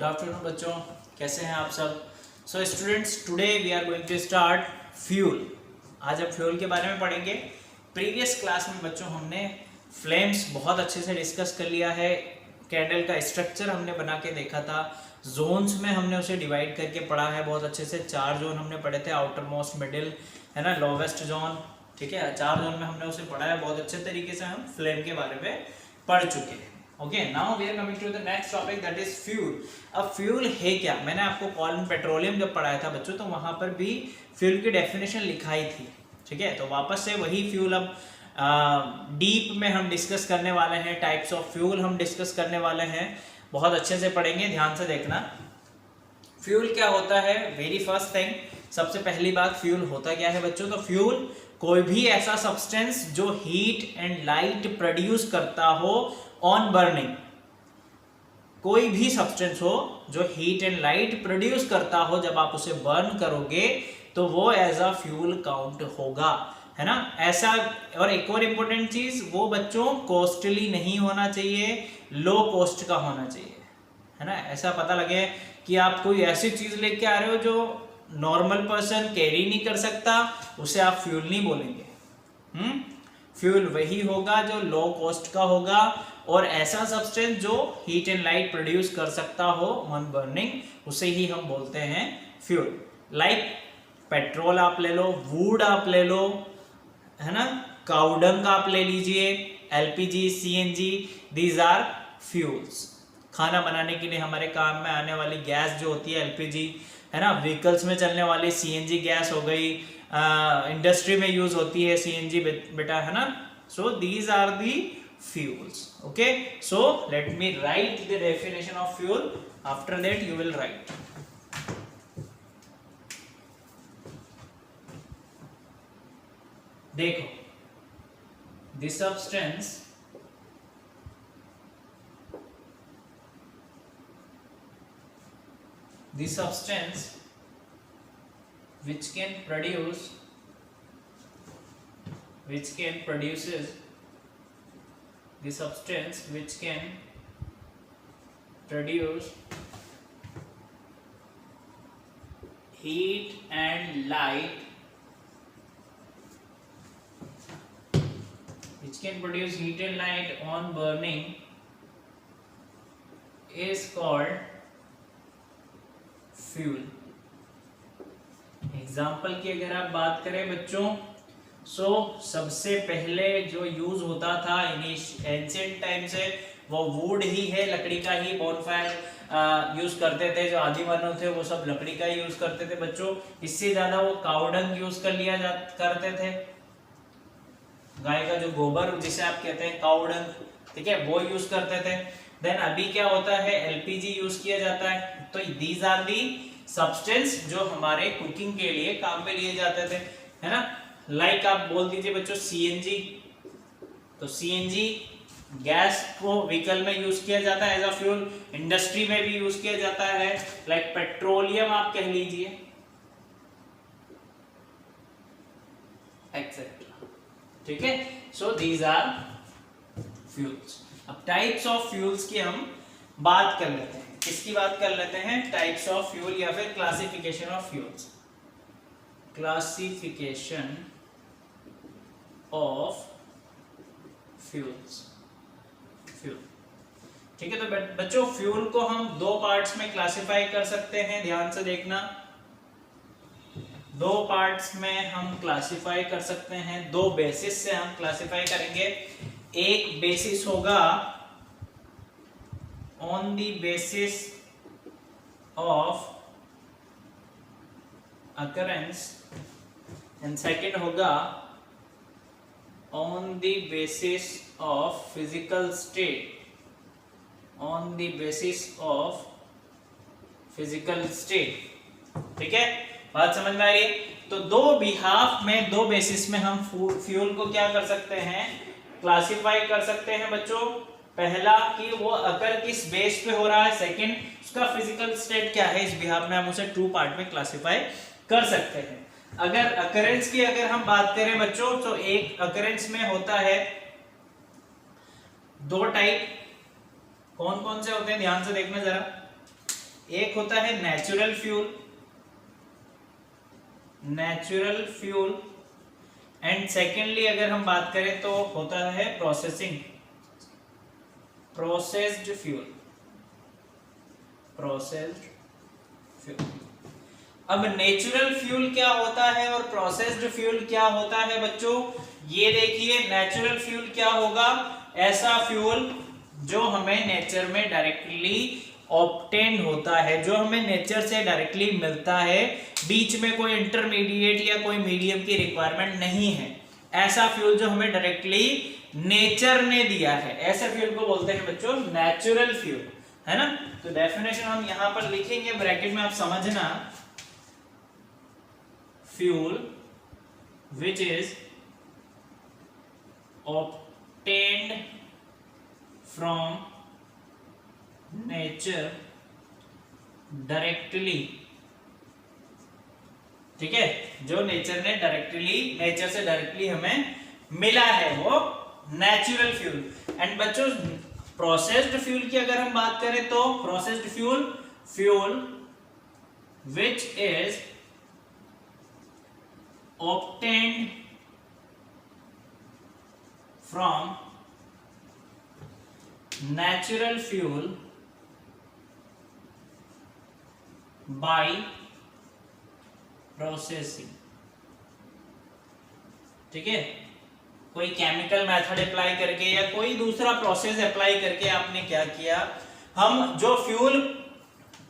Good afternoon बच्चों, कैसे हैं आप सब। So students, today we are going to start fuel. आज हम फ्यूल के बारे में पढ़ेंगे। प्रीवियस क्लास में बच्चों हमने फ्लेम्स बहुत अच्छे से डिस्कस कर लिया है। कैंडल का स्ट्रक्चर हमने बना के देखा था। जोन्स में हमने उसे डिवाइड करके पढ़ा है बहुत अच्छे से। 4 जोन हमने पढ़े थे, आउटर मोस्ट, मिडिल, है ना, लोवेस्ट जोन। ठीक है, 4 जोन में हमने उसे पढ़ा है। बहुत अच्छे तरीके से हम फ्लेम के बारे में पढ़ चुके हैं। Okay, now we are coming to the next topic, that is fuel. अब फ्यूल है क्या? मैंने आपको कॉल पेट्रोलियम जब पढ़ाया था बच्चों, तो वहां पर भी फ्यूल की डेफिनेशन लिखाई थी। ठीक है, तो वापस से वही फ्यूल अब डीप में हम डिस्कस करने वाले हैं। टाइप्स ऑफ फ्यूल हम डिस्कस करने वाले हैं, बहुत अच्छे से पढ़ेंगे, ध्यान से देखना। फ्यूल क्या होता है? वेरी फर्स्ट थिंग, सबसे पहली बात, फ्यूल होता क्या है बच्चों? तो फ्यूल कोई भी ऐसा सब्सटेंस जो हीट एंड लाइट प्रोड्यूस करता हो ऑन बर्निंग। कोई भी सब्सटेंस हो जो हीट एंड लाइट प्रोड्यूस करता हो, जब आप उसे बर्न करोगे तो वो एज अ फ्यूल काउंट होगा, है ना। ऐसा, और एक और इम्पोर्टेंट चीज, वो बच्चों कॉस्टली नहीं होना चाहिए, लो कॉस्ट का होना चाहिए, है ना। ऐसा पता लगे कि आप कोई ऐसी चीज लेके आ रहे हो जो नॉर्मल पर्सन कैरी नहीं कर सकता, उसे आप फ्यूल नहीं बोलेंगे। फ्यूल वही होगा जो लो कॉस्ट का होगा, और ऐसा सब्सटेंस जो हीट एंड लाइट प्रोड्यूस कर सकता हो ऑन बर्निंग, उसे ही हम बोलते हैं फ्यूल। लाइक पेट्रोल आप ले लो, वुड आप ले लो, है ना, काउडंग आप ले लीजिए, LPG, CNG, these are fuels. खाना बनाने के लिए हमारे काम में आने वाली गैस जो होती है एलपीजी, है ना। व्हीकल्स में चलने वाली सीएनजी गैस हो गई, इंडस्ट्री में यूज होती है सीएनजी बेटा, है ना। So these are the fuels. Okay, so let me write the definition of fuel, after that you will write. देखो, this substance which can produces the substance which can produce heat and light, on burning is called fuel. Example की अगर आप बात करें बच्चों, सबसे पहले जो यूज होता था एंशिएंट टाइम से, वो वुड ही है, लकड़ी का ही बॉनफायर यूज करते थे। जो आदि मानव थे वो सब लकड़ी का ही यूज करते थे बच्चों। इससे ज्यादा वो काउडंग यूज करते थे, गाय का जो गोबर जिसे आप कहते हैं काउडंग, ठीक है, वो यूज करते थे। देन अभी क्या होता है, एलपीजी यूज किया जाता है। तो दीज आर दी सब्सटेंस जो हमारे कुकिंग के लिए काम में लिए जाते थे, है ना। लाइक आप बोल दीजिए बच्चों सीएनजी, तो सीएनजी गैस को व्हीकल में यूज किया जाता है एज अ फ्यूल, इंडस्ट्री में भी यूज किया जाता है। लाइक पेट्रोलियम आप कह लीजिए, एक्सेट्रा। ठीक है, सो दीज आर फ्यूल्स। अब टाइप्स ऑफ फ्यूल्स की हम बात कर लेते हैं। किसकी बात कर लेते हैं? टाइप्स ऑफ फ्यूल या फिर classification of fuels. Classification of fuels. Fuel, ठीक है। तो बच्चों, फ्यूल को हम 2 पार्ट्स में क्लासिफाई कर सकते हैं, ध्यान से देखना। 2 पार्ट्स में हम क्लासिफाई कर सकते हैं, 2 बेसिस से हम क्लासिफाई करेंगे। एक बेसिस होगा on the basis of occurrence, and second होगा on the basis of physical state. On the basis of physical state, ठीक है, बात समझ में आ रही है। तो 2 बिहाफ में, 2 बेसिस में हम फ्यूल को क्या कर सकते हैं, क्लासिफाई कर सकते हैं बच्चों। पहला कि वो अकर किस बेस पे हो रहा है, सेकंड उसका फिजिकल स्टेट क्या है। इस बिहाफ में हम उसे 2 पार्ट में क्लासिफाई कर सकते हैं। अगर अकरेंस की अगर हम बात करें बच्चों, तो एक अकरेंस में होता है 2 टाइप। कौन कौन से होते हैं, ध्यान से देखना जरा। एक होता है natural fuel, natural fuel, and secondly अगर हम बात करें तो होता है processing, processed fuel, processed fuel. अब नेचुरल फ्यूल क्या होता है और प्रोसेस्ड फ्यूल क्या होता है बच्चों, ये देखिए। नेचुरल फ्यूल क्या होगा, ऐसा फ्यूल जो हमें नेचर में डायरेक्टली ऑब्टेन होता है, जो हमें नेचर से डायरेक्टली मिलता है, बीच में कोई इंटरमीडिएट या कोई मीडियम की रिक्वायरमेंट नहीं है। ऐसा फ्यूल जो हमें डायरेक्टली नेचर ने दिया है, ऐसे फ्यूल को बोलते हैं बच्चों नेचुरल फ्यूल, है ना। तो डेफिनेशन हम यहां पर लिखेंगे ब्रैकेट में, आप समझना। Fuel which is obtained from nature directly, ठीक है, जो नेचर ने डायरेक्टली, नेचर से डायरेक्टली हमें मिला है, वो नेचुरल फ्यूल। एंड बच्चों प्रोसेस्ड फ्यूल की अगर हम बात करें तो processed fuel, fuel which is obtained from natural fuel by processing, ठीक है। कोई केमिकल मेथड अप्लाई करके या कोई दूसरा प्रोसेस अप्लाई करके आपने क्या किया, हम जो फ्यूल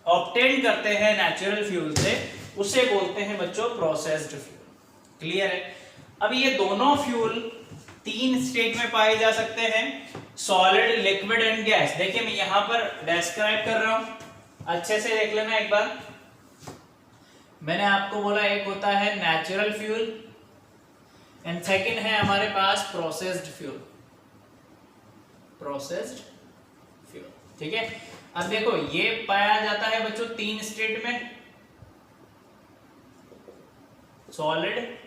ऑब्टेन करते हैं नेचुरल फ्यूल से, उसे बोलते हैं बच्चों प्रोसेस्ड फ्यूल। क्लियर है। अब ये दोनों फ्यूल 3 स्टेट में पाए जा सकते हैं, सॉलिड, लिक्विड एंड गैस। देखिए मैं यहां पर डिस्क्राइब कर रहा हूं, अच्छे से देख लेना एक बार। मैंने आपको बोला एक होता है नेचुरल फ्यूल एंड सेकंड है हमारे पास प्रोसेस्ड फ्यूल, प्रोसेस्ड फ्यूल, ठीक है। अब देखो ये पाया जाता है बच्चों 3 स्टेट में, solid,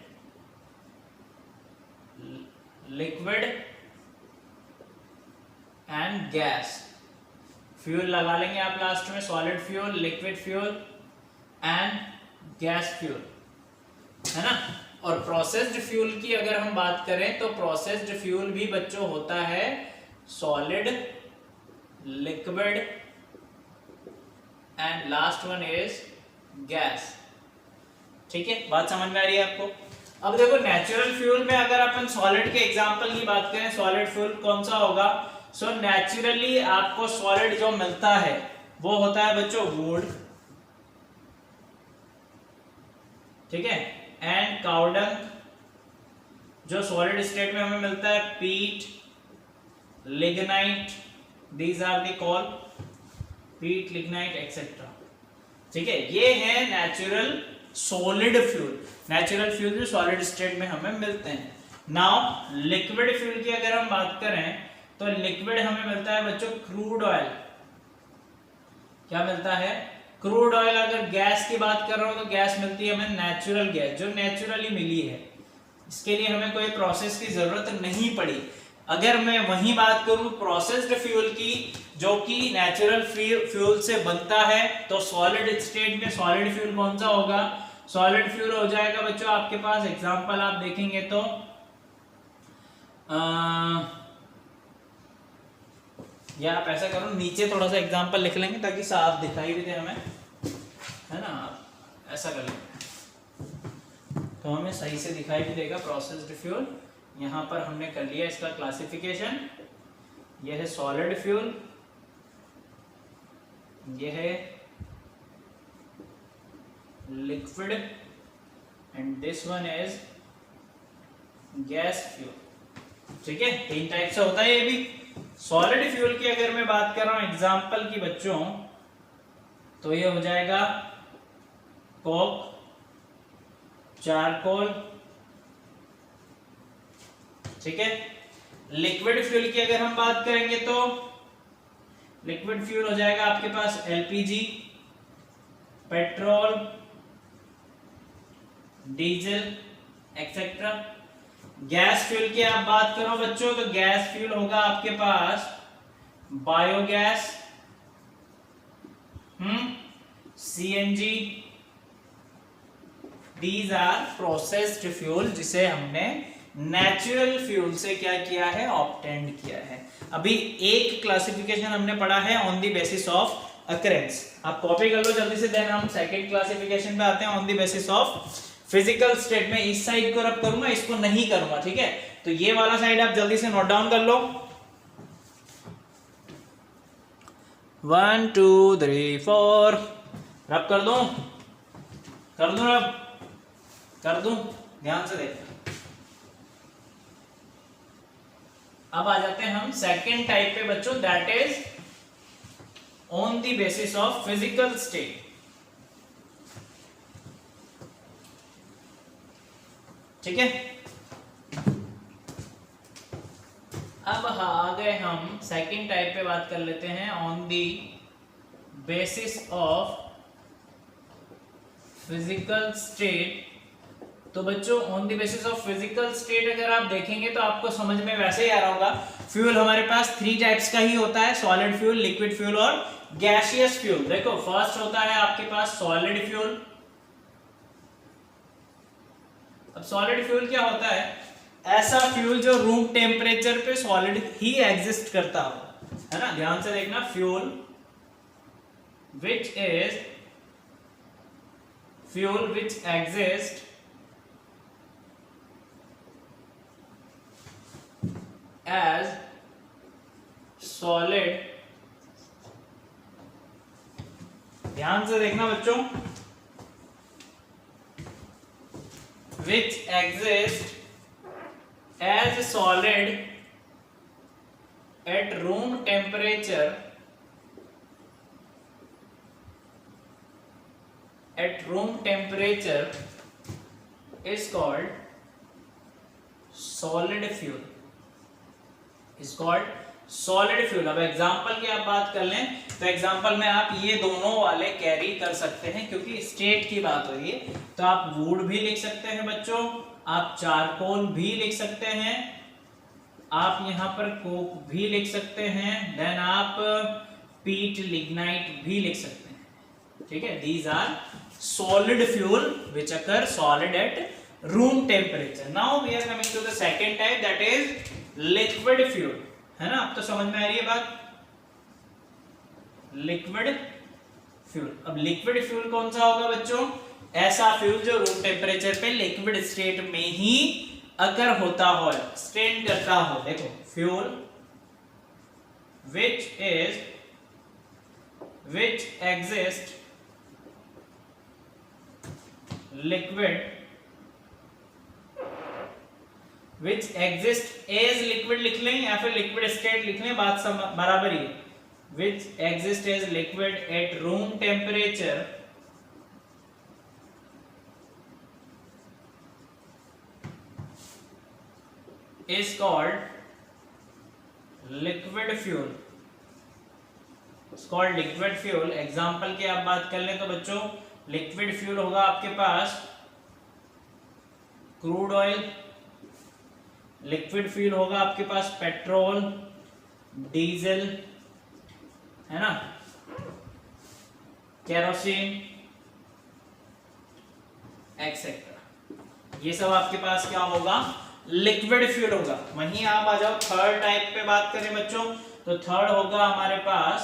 liquid and gas. Fuel लगा लेंगे आप लास्ट में, solid fuel, liquid fuel and gas fuel, है ना। और प्रोसेस्ड फ्यूल की अगर हम बात करें तो प्रोसेस्ड फ्यूल भी बच्चों होता है solid, liquid and last one is gas, ठीक है। बात समझ में आ रही है आपको। अब देखो नेचुरल फ्यूल में अगर अपन सॉलिड के एग्जांपल की बात करें, सॉलिड फ्यूल कौन सा होगा, सो नेचुरली आपको सॉलिड जो मिलता है वो होता है बच्चों वुड, ठीक है, एंड काउडंग। जो सॉलिड स्टेट में हमें मिलता है peat, lignite, these are the coal peat, lignite etcetera, ठीक है। ये है natural solid fuel, natural fuel जो सॉलिड स्टेट में हमें मिलते हैं। नाउ लिक्विड फ्यूल की अगर हम बात करें तो लिक्विड हमें मिलता है बच्चों क्रूड ऑयल। क्या मिलता है, क्रूड ऑयल। अगर गैस की बात कर रहा हूं तो गैस मिलती है हमें नेचुरल गैस, जो नेचुरली मिली है, इसके लिए हमें कोई प्रोसेस की जरूरत नहीं पड़ी। अगर मैं वही बात करूं प्रोसेस्ड फ्यूल की, जो कि नेचुरल फ्यूल से बनता है, तो सॉलिड स्टेट में सॉलिड फ्यूल कौन सा होगा, सॉलिड फ्यूल हो जाएगा बच्चों आपके पास, एग्जांपल आप देखेंगे तो या आप ऐसा करो नीचे थोड़ा सा एग्जांपल लिख लेंगे ताकि साफ दिखाई भी दे हमें, है ना। ऐसा कर लेंगे तो हमें सही से दिखाई भी देगा प्रोसेस्ड फ्यूल। यहां पर हमने कर लिया इसका क्लासिफिकेशन। यह है सॉलिड फ्यूल, यह है liquid and this one is gas fuel, ठीक है। 3 टाइप से होता है ये भी। सॉलिड फ्यूल की अगर मैं बात कर रहा हूं एग्जांपल की बच्चों, तो ये हो जाएगा कोक, चारकोल, ठीक है। लिक्विड फ्यूल की अगर हम बात करेंगे तो लिक्विड फ्यूल हो जाएगा आपके पास LPG, petrol, diesel etcetera. Gas fuel की आप बात करो बच्चों तो गैस फ्यूल होगा आपके पास biogas, CNG, these are processed fuel, जिसे हमने नेचुरल फ्यूल से क्या किया है, ऑब्टेंड किया है। अभी एक क्लासिफिकेशन हमने पढ़ा है on the basis of occurrence, आप कॉपी कर लो जल्दी से, देन हम सेकंड क्लासिफिकेशन पे आते हैं on the basis of physical state में। इस साइड को रब करूंगा, इसको नहीं करूंगा, ठीक है। तो ये वाला साइड आप जल्दी से नोट डाउन कर लो। 1 2 3 4 रब कर दूं, रब कर दूं, ध्यान से देख। अब आ जाते हैं हम सेकेंड टाइप पे बच्चों, that is on the basis of physical state. ठीक है, अब आ गए हम सेकेंड टाइप पे बात कर लेते हैं, on the basis of physical state. तो बच्चों on the basis of physical state अगर आप देखेंगे तो आपको समझ में वैसे ही आ रहा होगा, फ्यूल हमारे पास 3 टाइप्स का ही होता है, सॉलिड फ्यूल, लिक्विड फ्यूल और गैसियस फ्यूल। देखो फर्स्ट होता है आपके पास सॉलिड फ्यूल। अब सॉलिड फ्यूल क्या होता है, ऐसा फ्यूल जो रूम टेम्परेचर पे सॉलिड ही एग्जिस्ट करता हो, है ना। ध्यान से देखना, fuel which exist as solid, ध्यान से देखना बच्चों, which exist as solid at room temperature, is called solid fuel, is called solid fuel। अब एग्जांपल की आप बात कर लें तो एग्जांपल में आप ये दोनों वाले कैरी कर सकते हैं, क्योंकि स्टेट की बात हो रही है। तो आप वुड भी लिख सकते हैं बच्चों, आप चारकोल भी लिख सकते हैं, आप यहां पर कोक भी लिख सकते हैं, देन आप पीट लिग्नाइट भी लिख सकते हैं। ठीक है, these are solid fuel which occur solid at room temperature. Now we are coming to the second type, that is liquid fuel, है ना। अब तो समझ में आ रही है बात, लिक्विड फ्यूल। अब लिक्विड फ्यूल कौन सा होगा बच्चों, ऐसा फ्यूल जो रूम टेम्परेचर पे लिक्विड स्टेट में ही अगर होता हो, स्टैंड करता हो। देखो fuel which exist as liquid लिख लें या फिर लिक्विड स्टेट लिख लें, बात बराबर ही है। which exist as liquid at room temperature is called liquid fuel, is called liquid fuel। Example की आप बात कर लें तो बच्चों लिक्विड फ्यूल होगा आपके पास क्रूड ऑयल, लिक्विड फ्यूल होगा आपके पास पेट्रोल, डीजल, है ना, केरोसिन एक्सेट्रा। ये सब आपके पास क्या होगा, लिक्विड फ्यूल होगा। वहीं आप आ जाओ थर्ड टाइप पे बात करें बच्चों, तो थर्ड होगा हमारे पास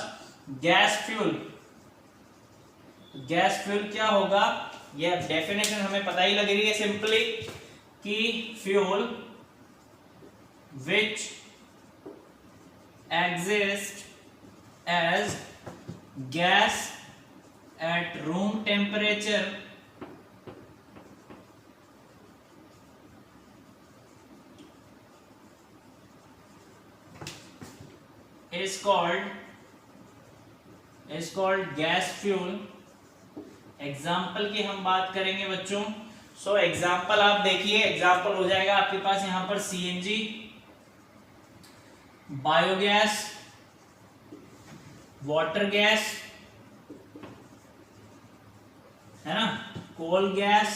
गैस फ्यूल। गैस फ्यूल क्या होगा, ये डेफिनेशन हमें पता ही लग रही है सिंपली, कि fuel which exist as gas at room temperature is called gas fuel। Example की हम बात करेंगे बच्चों, सो एग्जाम्पल आप देखिए, एग्जाम्पल हो जाएगा आपके पास यहां पर सीएनजी, बायोगैस, वाटर गैस, है ना, कोल गैस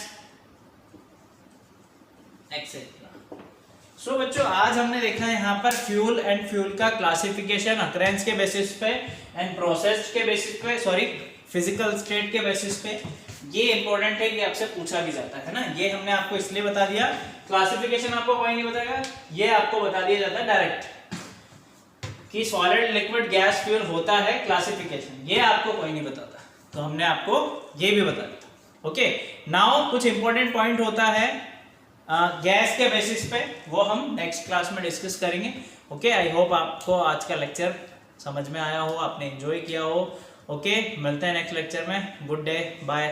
एक्सेट्रा। सो बच्चों आज हमने देखा यहाँ पर फ्यूल एंड फ्यूल का क्लासिफिकेशन अकरेंस के बेसिस पे एंड प्रोसेस के बेसिस पे, सॉरी फिजिकल स्टेट के बेसिस पे। ये इंपॉर्टेंट है कि आपसे पूछा भी जाता है ना, ये हमने आपको इसलिए बता दिया। क्लासिफिकेशन आपको कोई नहीं बताएगा, ये आपको बता दिया जाता है डायरेक्ट कि सॉलिड लिक्विड गैस फ्यूल होता है, क्लासिफिकेशन ये आपको कोई नहीं बताता, तो हमने आपको ये भी बता दिया। ओके, नाउ कुछ इंपॉर्टेंट पॉइंट होता है गैस के बेसिस पे, वो हम नेक्स्ट क्लास में डिस्कस करेंगे। ओके, आई होप आपको आज का लेक्चर समझ में आया हो, आपने एंजॉय किया हो। ओके, मिलते हैं नेक्स्ट लेक्चर में। Good day, bye.